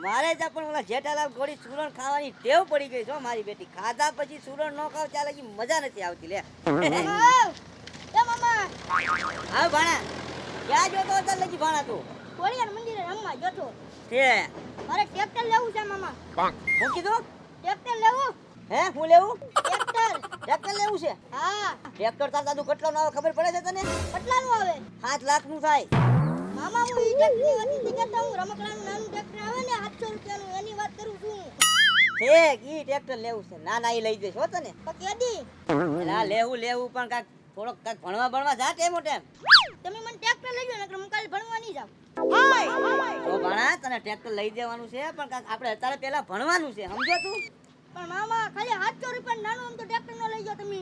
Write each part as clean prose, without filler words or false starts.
મારે ત્યાં પણ ઓલા જેઠાલાલ ઘોડી સુરણ ખાવાની ટેવ પડી ગઈ છો મારી બેટી. ખાધા પછી સુરણ ન ખાવ ચાલે કે મજા નથી આવતી લે. એ મામા હા ભાણા, ક્યાં જોતો હતા લગી ભાણા તું? ખોડિયાર મંદિરે રમવા જતો. તે મારે ટ્રેક્ટર લેવું છે મામા. હું કીધું? ટ્રેક્ટર લેવું. હે હું લેવું? ટ્રેક્ટર લેવું છે? હા. ટ્રેક્ટર તાર દાદુ કેટલો નો આવે ખબર પડે છે તને? કેટલાનું આવે? 7 લાખ નું થાય. મામા હું ઈ ટ્રેક્ટર હતી કે હું રમકડાનું નાનું ટ્રેક્ટર આવે ને 700 રૂપિયાનું એની વાત કરું છું. ઠીક, ઈ ટ્રેક્ટર લેવું છે. ના ના ઈ લઈ જઈશ હો તને. તો કેદી? એલા લેવું પણ કાક થોડોક કાક ભણવા જા ટેમો ટેમ. તમે મને ટ્રેક્ટર લઈ જાવ નકર હું કાલે ભણવા નહીં જાવ. તો ભણા તને ટ્રેક્ટર લઈ દેવાનું છે પણ કાક આપણે અત્યારે પહેલા ભણવાનું છે, સમજો તું? પણ મામા ખાલી 700 રૂપિયાનું નાનું આમ તો ટ્રેક્ટર ન લઈ જાવ તમે.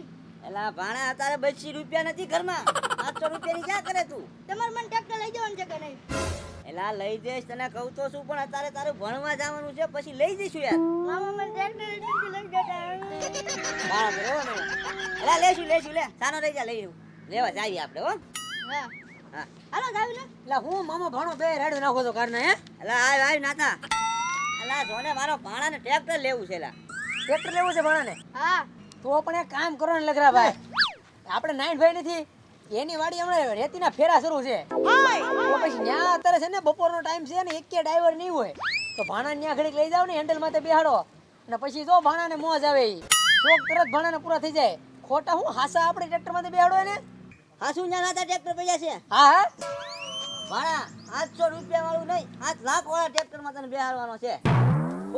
એલા ભાણા અત્યારે 200 રૂપિયા નથી ઘરમાં. 700 રૂપિયાની ક્યાં કરે તું? તમારે મને ટ્રેક્ટર લઈ જવાનું છે કે નહીં? એલા લઈ જઈશ, તને કહું તો છું પણ અત્યારે તારું ભણવા જવાનું છે, પછી લઈ જઈશું યાર. મામા મને ટ્રેક્ટર લઈ જતા. ભાણા બરોબર ને? એલા લેશું લે, સાનો રહી જા, લેવા જઈએ આપણે હો. હા હા હાલો જાવ ને. એટલે હું મામા ભાણો બે રેડું નાખો તો કારણે હે. એલા આવ નાતા. એલા જોને મારો ભાણાને ટ્રેક્ટર લેવું છે એલા. ટ્રેક્ટર લેવું છે ભાણાને? હા તો પણ એક કામ કરો ને લગરા ભાઈ, આપણે નાઈનભાઈ નથી એની વાડી હમણાં રેતીના ફેરા શરૂ છે. તો પછી ન્યા અત્યારે છે ને બપોરનો ટાઈમ છે ને એકે ડ્રાઈવર નહીં હોય તો ભાણા ન્યા ઘડીક લઈ જાવ ને હેન્ડલ માથે બેહાડો અને પછી જો ભાણાને મોજ આવે ઈ શોખ તરત ભાણાને પૂરા થઈ જાય. ખોટા હું હાસા આપણે ટ્રેક્ટર માથે બેહાડો એને. હા શું ન્યા નાતા ટ્રેક્ટર પૈયા છે? હા હા ભાણા 700 રૂપિયા વાળું નહીં, 7 લાખ વાળા ટ્રેક્ટર માં તને બેહાડવાનો છે.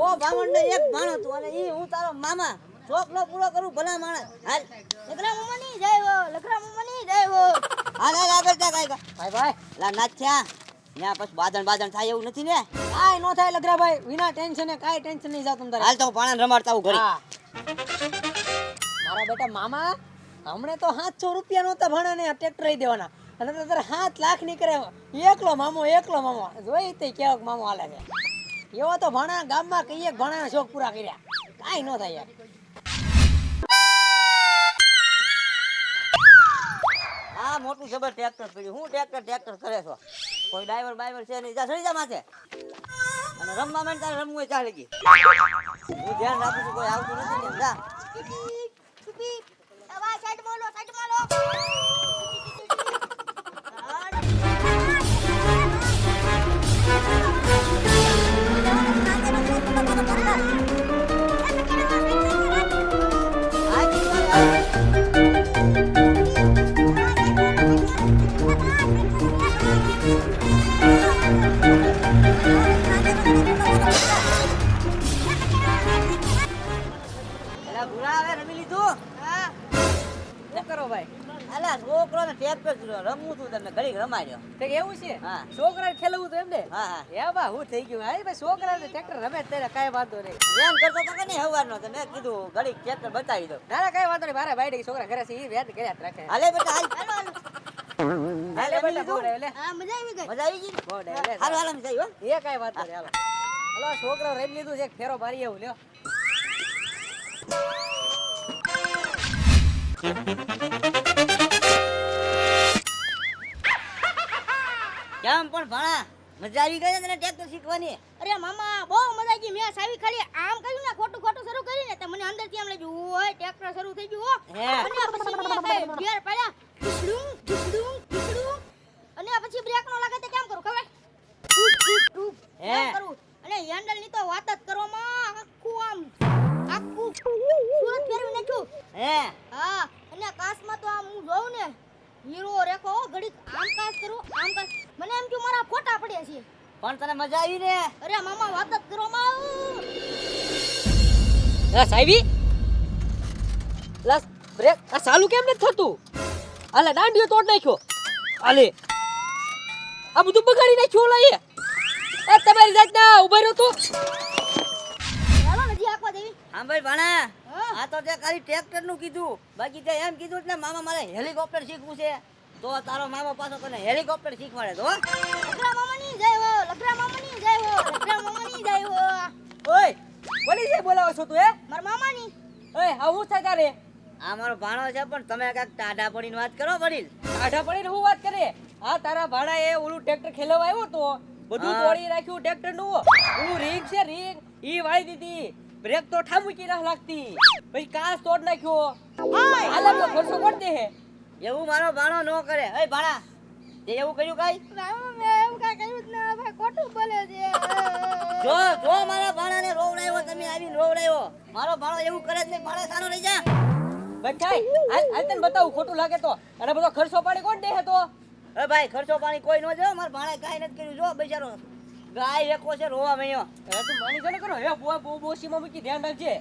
ઓ બામણ ને એક ભાણો તું અને ઈ હું તારો મામા. શોખ નો પૂરો કરું ભલા માણસ. હાલ લખરા મામા નહીં જાય લખરા મામા નહીં જાય. હાલ આગળ જા કાઈ ભાઈ ભાઈ લા નાથ્યા ન્યા પછી બાદણ થાય એવું નથી ને? કાંઈ નો થાય લગરા ભાઈ, વિના ટેન્શને કાંઈ ટેન્શન નહીં જાવ તમ તારે. હાલ તો ભાણાને રમાડતા હું ઘડી. હા. મારા બેટા મામા હમણે તો 700 રૂપિયા નહોતા ભાણાને ટ્રેક્ટર લઈ દેવાના અને તો તારે 7 લાખ ની કરે. એકલો મામો જોઈ તે કેવક મામો હાલે છે. એવો તો ભાણા ગામમાં કઈ ભાણાના શોખ પૂરા કર્યા. કાંઈ નો થાય યાર. હા મોટું જબર ટ્રેક્ટર પડ્યું. હું ટ્રેક્ટર કરે છો? કોઈ ડ્રાઈવર છે નહીં, જા સડી જા માથે. અને રમવા માંડ, તારે રમવું હોય ચાલે ગઈ. હું ધ્યાન રાખું છું, કોઈ આવતું નથી ને જા. છુપી આવા સાઈડ માલો. એલા ભૂરા આવે રમી લીધું? હા શું કરો ભાઈ? અલા છોકરોને ટ્રેક્ટર રમવું તું, તમને ઘડીક રમાડ્યો. તે એવું છે? હા. છોકરાને ખેલવું તો એમ ને? હા એ બા હું થઈ ગયું. હા ભાઈ છોકરાને ટ્રેક્ટર રમે ત્યારે કાંઈ વાંધો નહીં. વેન કરતો તો કે નહીં હવારનો, તો મેં કીધું ઘડીક ટ્રેક્ટર બતાવી દો. ના ના કાંઈ વાંધો નહીં. મારા ભાઈ છોકરા ઘરે છે એ વેદ કર્યા જ રાખે. હાલે બેટા હાલ. હાલે બેટા બોડે લે. હા મજા આવી ગઈ. મજા આવી ગઈ ને? બોડે લે. હાલો હાલો અમે જઈએ હો. એ કાંઈ વાંધો નહીં. હાલો હાલો છોકરો રમી લીધું છે, એક ફેરો મારી એવું લ્યો. કેમ પણ ભણા મજા આવી ગઈ ને તને ટ્રેક્ટર શીખવાની? અરે મામા બહુ મજા આવી ગઈ. મેં સાવી ખાલી આમ કર્યું ને ખોટું શરૂ કરીને તો મને અંદરથી આમ લાગ્યું ઓય ટ્રેક્ટર શરૂ થઈ ગયું હો. હે. અને પછી મેં કઈ ગિયર પાડ્યા ઢુકડું અને પછી બ્રેક નો લાગે તો કેમ કરું ખબર? ટૂપ હે. એમ કરું. અને હેન્ડલ ની તો વાત જ કરો માં આખું સુરત ફેરવી નાખ્યું. હે હા અને કાચમાં તો આમ હું જોઉં ને હીરો રેખો ઘડીક આમ કાચ કરું આમ કાચ મને એમ કે મારા ફોટા પડ્યા છે. પણ તને મજા આવી ને? અરે મામા વાત જ કરો માં. લા સાહેબી લા બ્રેક આ ચાલુ કેમ નથી થતું? આલે દાંડિયો તોડ નાખ્યો. આલે આ બધું બગાડી નાખ્યું. ઓલા એ તમારી જાત ના ઉભા રહ્યો તો. ચાલો નજી આખવા દેવી. હા ભાઈ ભણા હા. આ તો તે ખાલી ટ્રેક્ટર નું કીધું, બાકી તે એમ કીધું એટલે મામા મારે હેલિકોપ્ટર શીખવું છે, તો તારો મામા પાછો તને હેલિકોપ્ટર શીખવાડે તો. લખરા મામા ની જય હો. ઓય બોલી છે બોલાવો છો તું? મારા મામા ની. ઓય આ હું થાય તારે? આ મારો ભાણો છે પણ તમે કાંઈક ટાઢા પડીને વાત કરો વડીલ. આઢા પડીને હું વાત કરે? આ તારા ભાડા એ ઓલું ટ્રેક્ટર ખેલવા આવ્યો તો બધું હા. તોડી નાખ્યું ટ્રેક્ટર નું ઓલું રિંગ છે રિંગ ઈ વાળી દીધી બ્રેક તો ઠામુકી ના લાગતી પછી કાચ તોડ નાખ્યો હાલે તો ખર્ચો કોણ દે હે એવું મારો ભાણો ન કરે. એ ભાણા તે એવું કર્યું કાઈ? રામા મેં એવું કાંઈ કર્યું જ ના ભાઈ ખોટું બોલે છે જો જો મારા ભાણાને રોવડાવ્યો, તમે આવીને રોવડાવ્યો. મારો ભાણો એવું કરે જ નહીં. ભાણા સાનો રહી જા. બચાઈ હાલ તને બતાવું ખોટું લાગે તો અને બધો ખર્ચો પાડી કોણ દે હે તો એ ભાઈ ખર્ચો પાણી કોઈ ન જો. મારા ભાણે કાંઈ નથી કર્યું. જો બિચારો ગાય એકો છે રોવા મળ્યો. હવે તું માની જાને કરો હે બહુ બોસીમાં મૂકી ધ્યાન રાખજે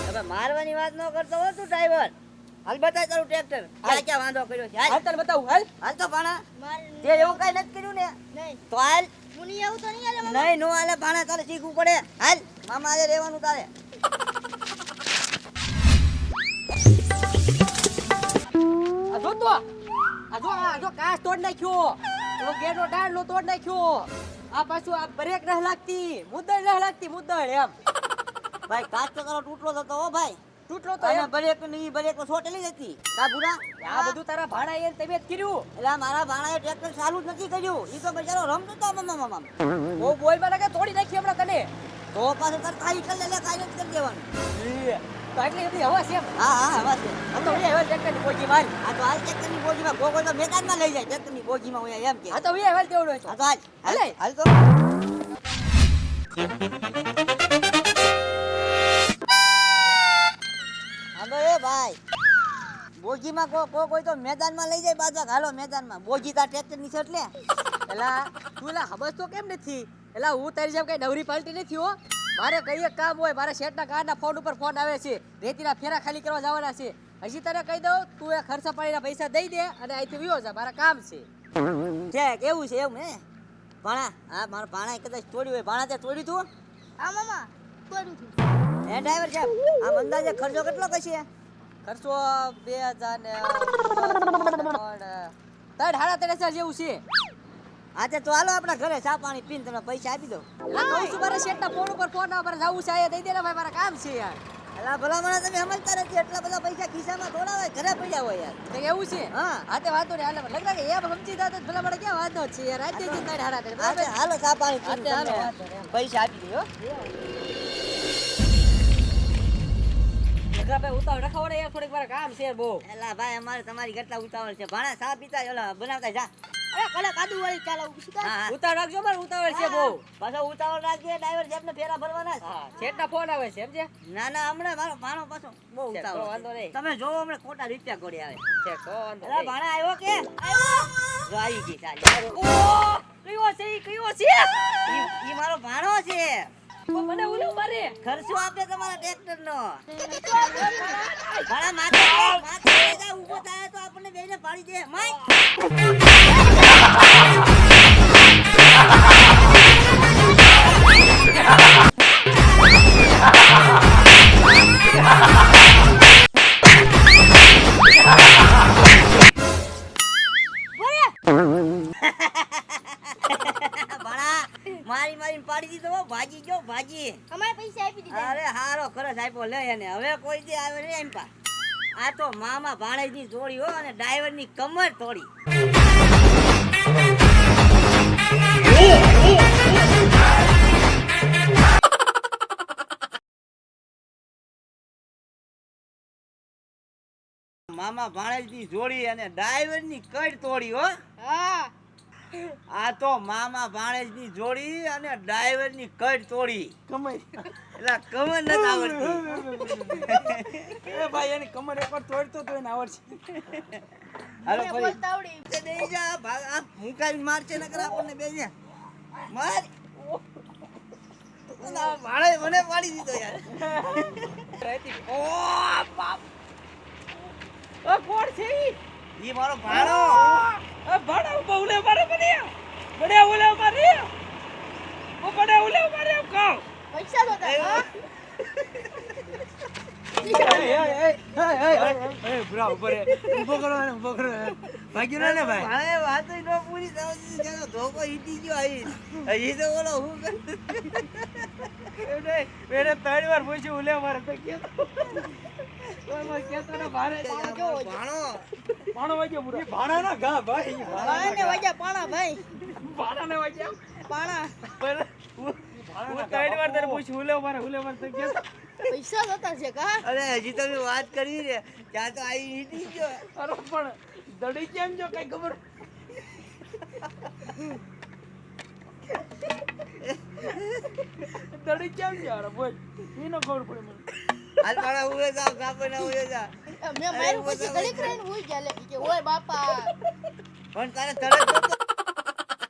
હવે મારવાની વાત ન કરતો હો તું ડ્રાઈવર. હાલ બતાય તારું ટ્રેક્ટર ક્યાં વાંધો કર્યો છે. હાલ હાલ તને બતાવું હાલ હાલ તો ભાણા માર તે એવું કાંઈ નથી કર્યું ને નહીં તો હાલ. હું નહીં આવું તો નહીં હાલે મામા. નહીં નો હાલે ભાણા, તારે શીખવું પડે. હાલ મામા આજે રહેવાનું તારે. આ જો કાચ તોડ નાખ્યો તો ગેટનો ડાળનો તોડ નાખ્યો આ પાછું આ બ્રેક ન લાગતી મુદ્દળ ન લાગતી મુદ્દળ એમ ભાઈ કાચ તો તારો તૂટલો થતો હો ભાઈ. તૂટલો તો અને એમ બ્રેક છોટેલી જ હતી. કા ભૂરા? આ બધું તારા ભાડા એને તબિયત કર્યું એટલે આ મારા ભાણાએ ટ્રેક્ટર ચાલુ જ નથી કર્યું. ઈ તો બિચારો રમતો તો મામા. બહુ બોલ માં લાગે તોડી નાખી હમણાં તને તો પાછું તાર ખાઈ કરી લે, કાંઈ નથી કરી દેવાનું. તો એટલી બધી હવા છે એમ હા હા હવા છે. આ તો હવે ટ્રેક્ટરની બોજી મારી આ તો હાલ ટ્રેક્ટરની બોગીમાં ગોગો તો મેદાનમાં લઈ જાય. ટ્રેક્ટરની બોગીમાં હું એમ કે. આ તો હવે તેવડો આ છો તો હાલ હાલે. હાલ તો હાલો એ ભાઈ. બોગીમાં કોઈ તો મેદાનમાં લઈ જાય. બાજુ હાલો મેદાનમાં. બોગી તાર ટ્રેક્ટરની છે એટલે. એલા તું એલા હબસ તો કેમ નથી એલા હું તારી જેમ કઈ નવરી પાલટી નથી હો મારે કઈ એક કામ હોય મારા શેઠના કારના ફોન ઉપર ફોન આવે છે રેતીના ફેરા ખાલી કરવા જવાના છે હજી તને કહી દઉં તું એ ખર્ચા પાણીના પૈસા દઈ દે અને અહીંથી વિયો જા મારા કામ છે છે કેવું છે એમ હે ભાણા? હા મારા ભાણાએ કદાચ તોડ્યું હોય. ભાણા તે તોડ્યું તું? હા મામા તોડ્યું હતું હે ડ્રાઈવર સાહેબ આમ અંદાજે ખર્ચો કેટલો કશે? ખર્ચો 2000 ને 3,500 જેવું છે હા તે તો હાલો આપણા ઘરે ચા પાણી પીને તમને પૈસા આપી દો. એટલે કહું છું મારા શેઠના ફોન ઉપર ફોન આવે મારે જવું છે અહીંયા દઈ દે ને ભાઈ મારા કામ છે યાર અલા ભલા મને તમે સમજતા નથી. એટલા બધા પૈસા ખિસ્સામાં થોડા હોય, ઘરે પડ્યા હોય યાર. તો એવું છે હા હા તે વાંધો નહીં હાલે લગ્ન કે એમ સમજી દો તો ભલા મને ક્યાં વાંધો છે યાર આજે જ 3,500 હા તે બરાબર હાલો ચા પાણી હા પીને તે હાલો, તમને વાંધો નહીં. પૈસા આપી દો. લગ્નભાઈ ઉતાવળ રખાવો યાર થોડીક મારા કામ છે બહુ એલા ભાઈ અમારે તમારી કરતા ઉતાવળ છે. ભાણા ચા પીતા ઓલા બનાવતા જા. અરે કલે કાદુ વાળી ચાલાવું શું હા હા ઉતાવળ રાખજો મારે ઉતાવળ છે બહુ પાછો ઉતાવળ રાખજે. ડ્રાઈવર સાહેબને ફેરા ભરવાના છે. હા શેઠના ફોન આવે છે સમજે ના ના હમણાં મારો ભાણો પાછો બહુ છે, તો ઉતાવળ વાંધો છે. નહીં. તમે જોવો હમણાં ખોટા રૂપિયા કોડી આવે. છે તો વાંધો અલા નહીં. ભાણા આવ્યો કે? જો આવી ગઈ ચાલ. ઓહ, કયો છે ઈ કયો છે ઈ મારો ભાણો છે. મને ઓલું મારે ખર્ચો આપે તમારા ટ્રેક્ટર નો. ભાણા માથે લઈ જા, ઊભો થાય તો આપણને બેયને પાડી દે. માય ભાણા મારી મારીને પાડી દીધો હો. ભાજી જો ભાજી. અમારે પૈસા આપી દીધા અરે હારો ખરસ આપ્યો લે એને. હવે કોઈ દે આવે ને એમ પા. આ તો મામા ભાણેજની જોડી હો અને ડ્રાઈવરની કમર તોડી. મામા ભાણેજની જોડી અને ડ્રાઈવરની કડ તોડી હો. હા આ તો મામા ભાણેજની જોડી અને ડ્રાઈવરની કડ તોડી. કમાઈ એટલે કમર નથી આવડતી. એ ભાઈ એની કમર એકવાર તોડતો તો એને આવડશે હાલો મને ફરી. બોલતા આવડે તે બેહી જા, ભાગ આ મુકાવી મારશે નકર આપણને બે જા. માર. ઓલા ભાણે મને પાડી દીધો યાર. ઓ બાપ ઓ કોણ છે ઈ મારો ભાણો. આ ભાડા બહુલે મારે મને ઓલે મારે ઓ બડે ઓલે મારે કહો પૈસા તો તા હા ભાણે વાતોય ન પૂરી થવા દીધી. જેનો ધોકો હીટી ગયો અહીં. હજી તો ઓલો હું કર. ભાણો ભાણાના ઘા ભાઈ ભાઈને વાગ્યા પાણા ભાઈ ભાણાને વાગ્યા પાણા પૈસા જતા છે કા અરે હજી તમે વાત કરી રે ત્યાં તો આવી નીકળી ગયો અરે પણ દડી કેમ જો કઈ ખબર દડી કેમ છે યાર બોલ એનો ખબર પડે મને હાલ મારા ઉડે જાવ કાપે ના ઉડે જા મેં મારું પછી ઘડીક રહીને ઉઈ ગયા લે કે ઓય બાપા પણ તારે તરત